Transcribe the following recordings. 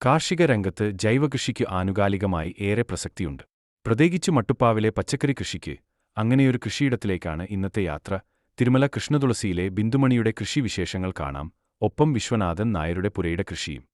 കാർഷിക രംഗത്ത് ജൈവകൃഷിക്ക് ആനുകാലികമായി ഏറെ പ്രസക്തിയുണ്ട്. പ്രത്യേകിച്ച് മട്ടുപ്പാവിലെ പച്ചക്കറി കൃഷിക്ക്. അങ്ങനെയൊരു കൃഷിയിടത്തിലേക്കാണ് ഇന്നത്തെ യാത്ര. തിരുമല കൃഷ്ണതുളസിയിലെ ബിന്ദുമണിയുടെ കൃഷിവിശേഷങ്ങൾ കാണാം, ഒപ്പം വിശ്വനാഥൻ നായരുടെ പുരയിട കൃഷിയും.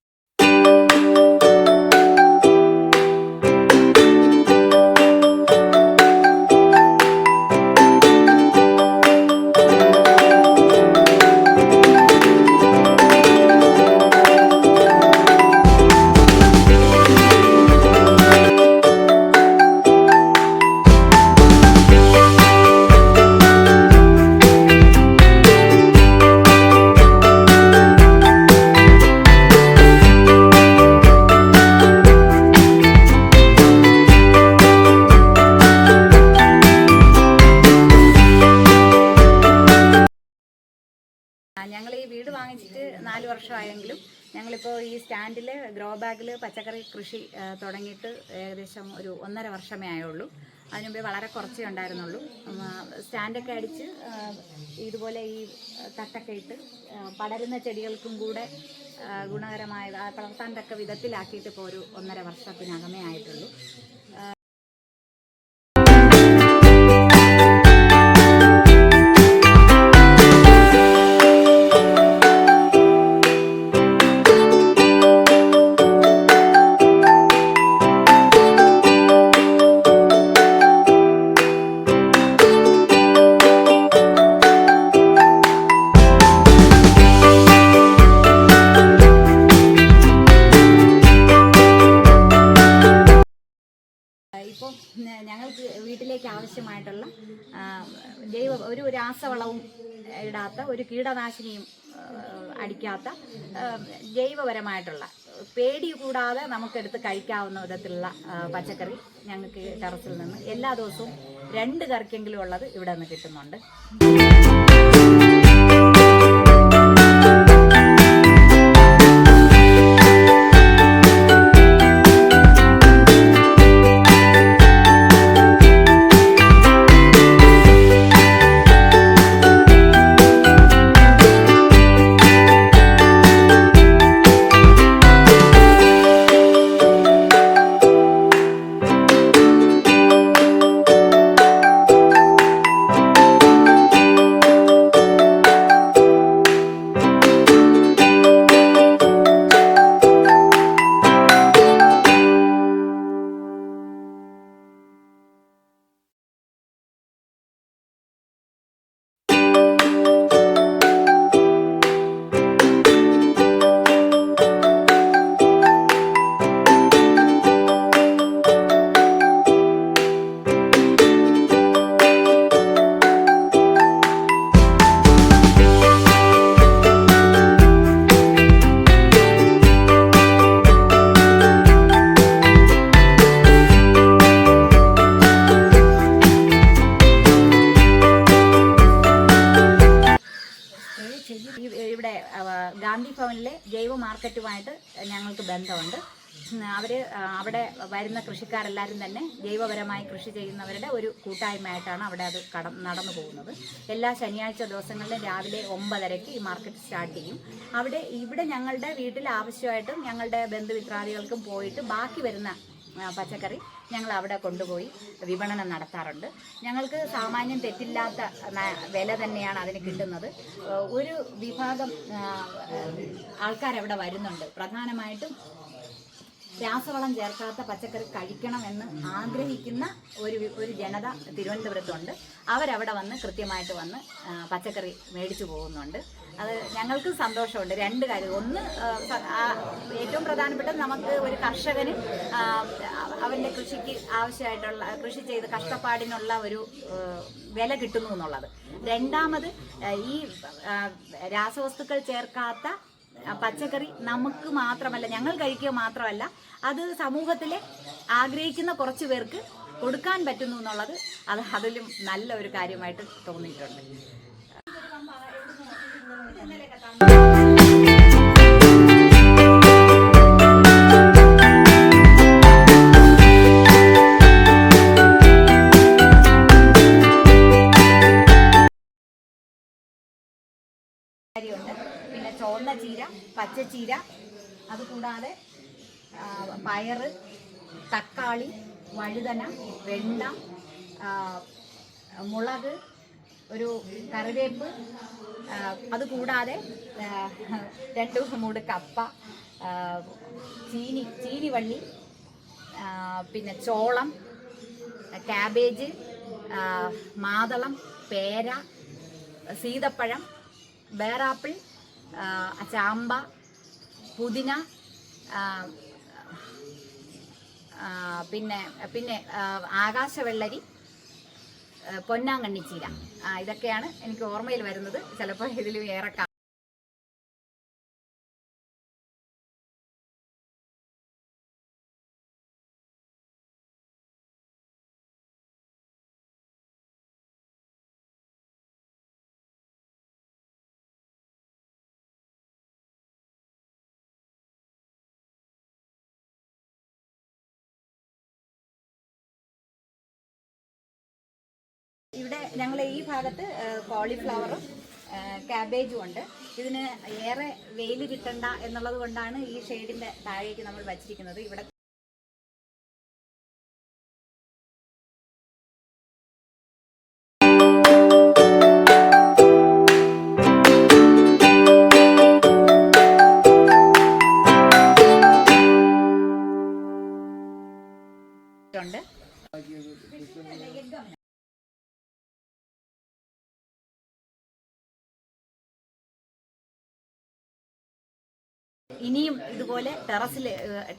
ഞങ്ങൾ ഈ വീട് വാങ്ങിച്ചിട്ട് 4 വർഷമായെങ്കിലും ഞങ്ങളിപ്പോൾ ഈ സ്റ്റാൻഡിൽ ഗ്രോ ബാഗിൽ പച്ചക്കറി കൃഷി തുടങ്ങിയിട്ട് ഏകദേശം ഒരു 1.5 വർഷമേ ആയുള്ളൂ. അതിനുമുമ്പേ വളരെ കുറച്ചേ ഉണ്ടായിരുന്നുള്ളൂ. സ്റ്റാൻഡൊക്കെ അടിച്ച് ഇതുപോലെ ഈ തട്ടൊക്കെ ഇട്ട് പടരുന്ന ചെടികൾക്കും കൂടെ ഗുണകരമായ വളർത്താൻ തക്ക വിധത്തിലാക്കിയിട്ട് ഇപ്പോൾ ഒരു 1.5 വർഷത്തിനകമേ ആയിട്ടുള്ളൂ. ഇപ്പോൾ ഞങ്ങൾക്ക് വീട്ടിലേക്ക് ആവശ്യമായിട്ടുള്ള ഒരു രാസവളവും ഇടാത്ത, ഒരു കീടനാശിനിയും അടിക്കാത്ത, ജൈവപരമായിട്ടുള്ള, പേടി കൂടാതെ നമുക്കെടുത്ത് കഴിക്കാവുന്ന വിധത്തിലുള്ള പച്ചക്കറി ഞങ്ങൾക്ക് ടെറസിൽ നിന്ന് എല്ലാ ദിവസവും 2 കറിക്കെങ്കിലും ഉള്ളത് ഇവിടെ നിന്ന് കിട്ടുന്നുണ്ട്. ഇവിടെ ഗാന്ധി ഭവനിലെ ജൈവ മാർക്കറ്റുമായിട്ട് ഞങ്ങൾക്ക് ബന്ധമുണ്ട്. അവിടെ വരുന്ന കൃഷിക്കാരെല്ലാവരും തന്നെ ജൈവപരമായി കൃഷി ചെയ്യുന്നവരുടെ ഒരു കൂട്ടായ്മയായിട്ടാണ് അവിടെ അത് നടന്നു പോകുന്നത്. എല്ലാ ശനിയാഴ്ച ദിവസങ്ങളിലും രാവിലെ 9:30-ക്ക് ഈ മാർക്കറ്റ് സ്റ്റാർട്ട് ചെയ്യും. ഇവിടെ ഞങ്ങളുടെ വീട്ടിൽ ആവശ്യമായിട്ടും ഞങ്ങളുടെ ബന്ധുമിത്രാദികൾക്കും പോയിട്ട് ബാക്കി വരുന്ന പച്ചക്കറി ഞങ്ങൾ അവിടെ കൊണ്ടുപോയി വിപണനം നടത്താറുണ്ട്. ഞങ്ങൾക്ക് സാമാന്യം തെറ്റില്ലാത്ത വില തന്നെയാണ് അതിന് കിട്ടുന്നത്. ഒരു വിഭാഗം ആൾക്കാരവിടെ വരുന്നുണ്ട്. പ്രധാനമായിട്ടും രാസവളം ചേർക്കാത്ത പച്ചക്കറി കഴിക്കണമെന്ന് ആഗ്രഹിക്കുന്ന ഒരു ജനത തിരുവനന്തപുരത്തുണ്ട്. അവരവിടെ വന്ന് കൃത്യമായിട്ട് വന്ന് പച്ചക്കറി മേടിച്ചു പോകുന്നുണ്ട്. അത് ഞങ്ങൾക്ക് സന്തോഷമുണ്ട്. 2 കാര്യം. ഒന്ന്, ഏറ്റവും പ്രധാനപ്പെട്ടത് നമുക്ക് ഒരു കർഷകന് അവൻ്റെ കൃഷിക്ക് ആവശ്യമായിട്ടുള്ള, കൃഷി ചെയ്ത് കഷ്ടപ്പാടിനുള്ള ഒരു വില കിട്ടുന്നു എന്നുള്ളത്. രണ്ടാമത്, ഈ രാസവസ്തുക്കൾ ചേർക്കാത്ത പച്ചക്കറി നമുക്ക് മാത്രമല്ല, ഞങ്ങൾ കഴിക്കുക മാത്രമല്ല, അത് സമൂഹത്തിലെ ആഗ്രഹിക്കുന്ന കുറച്ച് പേർക്ക് കൊടുക്കാൻ പറ്റുന്നു എന്നുള്ളത് അതിലും നല്ല ഒരു കാര്യമായിട്ട് തോന്നിയിട്ടുണ്ട്. പിന്നെ ചുവന്ന ചീര, പച്ചച്ചീര, അതുകൂടാതെ പയറ്, തക്കാളി, വഴുതന, വെണ്ട, മുളക്, ഒരു കറിവേപ്പ്, അതുകൂടാതെ 2 മൂട് കപ്പ, ചീനിവള്ളി, പിന്നെ ചോളം, കാബേജ്, മാതളം, പേര, സീതപ്പഴം, ബേറാപ്പിൾ, ചാമ്പ, പുതിന, പിന്നെ ആകാശവെള്ളരി, പൊന്നാങ്കണ്ണിച്ചീര. ഇതൊക്കെയാണ് എനിക്ക് ഓർമ്മയിൽ വരുന്നത്. ചിലപ്പോൾ ഇതിലും ഏറെ ഇവിടെ ഞങ്ങൾ ഈ ഭാഗത്ത് കോളിഫ്ലവറും കാബേജും ഉണ്ട്. ഇതിന് ഏറെ വെയിൽ കിട്ടണ്ട എന്നുള്ളത് കൊണ്ടാണ് ഈ ഷെയ്ഡിന്റെ താഴേക്ക് നമ്മൾ വച്ചിരിക്കുന്നത്. ഇവിടെ ഉണ്ട്. ഇനിയും ഇതുപോലെ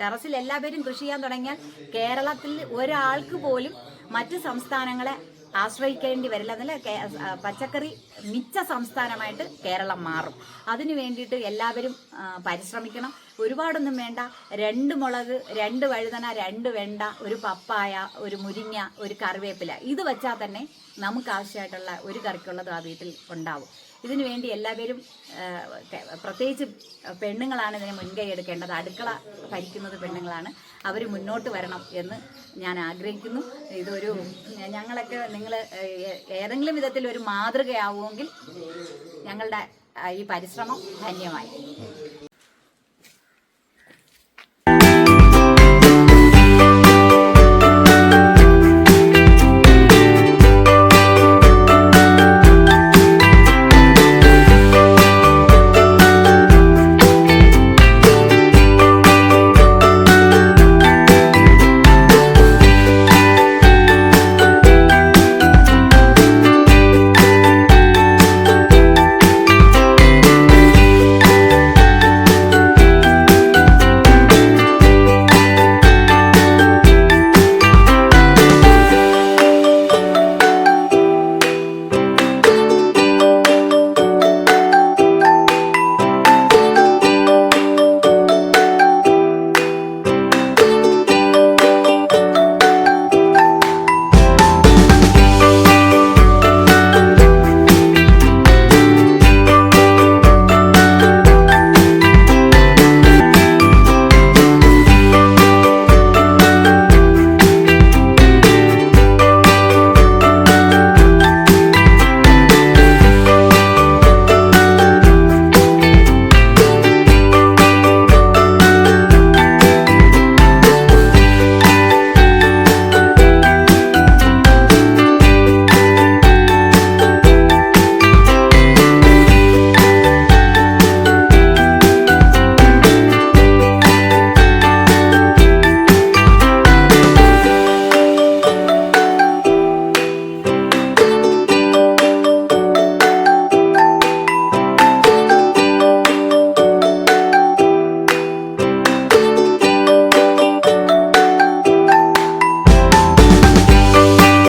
ടെറസിൽ എല്ലാവരും കൃഷി ചെയ്യാൻ തുടങ്ങിയാൽ കേരളത്തിൽ ഒരാൾക്ക് പോലും മറ്റ് സംസ്ഥാനങ്ങളെ ആശ്രയിക്കേണ്ടി വരില്ല. എന്നല്ല, പച്ചക്കറി മിച്ച സംസ്ഥാനമായിട്ട് കേരളം മാറും. അതിനു വേണ്ടിയിട്ട് എല്ലാവരും പരിശ്രമിക്കണം. ഒരുപാടൊന്നും വേണ്ട. 2 മുളക്, 2 വഴുതന, 2 വെണ്ട, ഒരു പപ്പായ, ഒരു മുരിങ്ങ, ഒരു കറിവേപ്പില, ഇത് വെച്ചാൽ തന്നെ നമുക്ക് ആവശ്യമായിട്ടുള്ള ഒരു കറിക്കുള്ളത് ആ വീട്ടിൽ ഉണ്ടാവും. ഇതിനു വേണ്ടി എല്ലാവരും, പ്രത്യേകിച്ച് പെണ്ണുങ്ങളാണ് ഇതിനെ മുൻകൈ എടുക്കേണ്ടത്. അടുക്കള ഭരിക്കുന്നത് പെണ്ണുങ്ങളാണ്. അവർ മുന്നോട്ട് വരണം എന്ന് ഞാൻ ആഗ്രഹിക്കുന്നു. ഇതൊരു ഞങ്ങളൊക്കെ നിങ്ങൾ ഏതെങ്കിലും വിധത്തിൽ ഒരു മാതൃകയാവുമെങ്കിൽ ഞങ്ങളുടെ ഈ പരിശ്രമം ധന്യമായി.